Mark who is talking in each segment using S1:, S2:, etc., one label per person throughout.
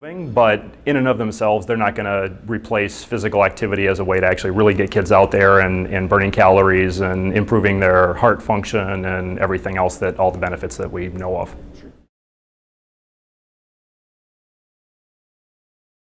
S1: But in and of themselves, they're not going to replace physical activity as a way to actually really get kids out there and burning calories and improving their heart function and everything else, that all the benefits that we know of.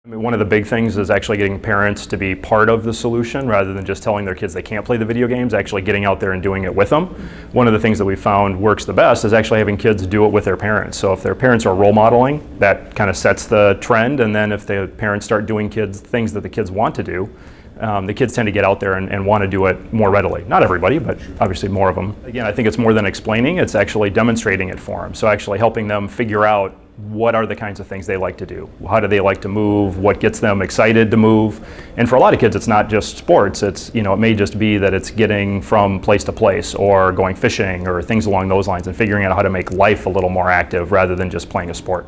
S1: I mean, one of the big things is actually getting parents to be part of the solution rather than just telling their kids they can't play the video games, actually getting out there and doing it with them. One of the things that we found works the best is actually having kids do it with their parents. So if their parents are role modeling, that kind of sets the trend, and then if the parents start doing things that the kids want to do, the kids tend to get out there and want to do it more readily. Not everybody, but obviously more of them. Again, I think it's more than explaining, it's actually demonstrating it for them. So actually helping them figure out what are the kinds of things they like to do. How do they like to move? What gets them excited to move? And for a lot of kids, it's not just sports. It's, it may just be that it's getting from place to place or going fishing or things along those lines, and figuring out how to make life a little more active rather than just playing a sport.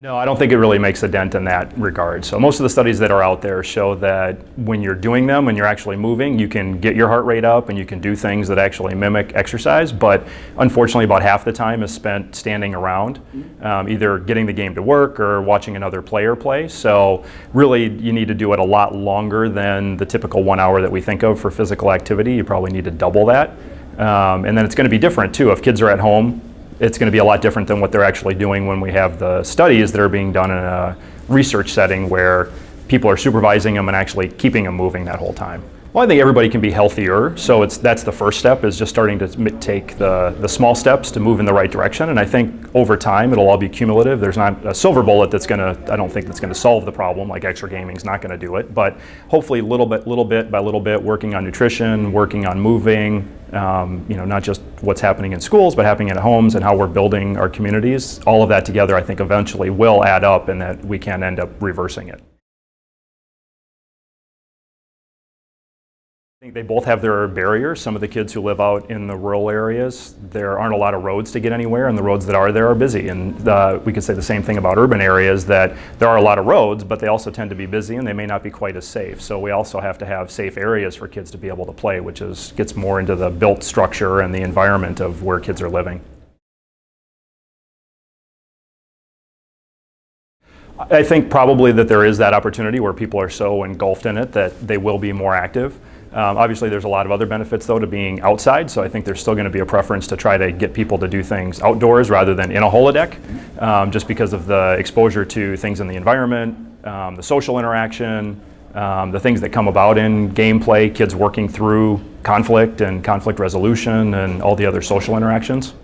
S1: No, I don't think it really makes a dent in that regard. So most of the studies that are out there show that when you're doing them and you're actually moving, you can get your heart rate up and you can do things that actually mimic exercise, but unfortunately about half the time is spent standing around, either getting the game to work or watching another player play. So really you need to do it a lot longer than the typical 1 hour that we think of for physical activity. You probably need to double that. And then it's going to be different too. If kids are at home, it's going to be a lot different than what they're actually doing when we have the studies that are being done in a research setting where people are supervising them and actually keeping them moving that whole time. Well, I think everybody can be healthier, so that's the first step, is just starting to take the small steps to move in the right direction. And I think over time it'll all be cumulative. There's not a silver bullet I don't think that's going to solve the problem, like extra gaming is not going to do it. But hopefully little bit by little bit, working on nutrition, working on moving, not just what's happening in schools, but happening at homes and how we're building our communities. All of that together, I think eventually will add up, and that we can end up reversing it. I think they both have their barriers. Some of the kids who live out in the rural areas, there aren't a lot of roads to get anywhere, and the roads that are there are busy. And we could say the same thing about urban areas, that there are a lot of roads, but they also tend to be busy and they may not be quite as safe. So we also have to have safe areas for kids to be able to play, which gets more into the built structure and the environment of where kids are living. I think probably that there is that opportunity where people are so engulfed in it that they will be more active. Obviously there's a lot of other benefits though to being outside, so I think there's still going to be a preference to try to get people to do things outdoors rather than in a holodeck, just because of the exposure to things in the environment, the social interaction, the things that come about in gameplay, kids working through conflict and conflict resolution and all the other social interactions.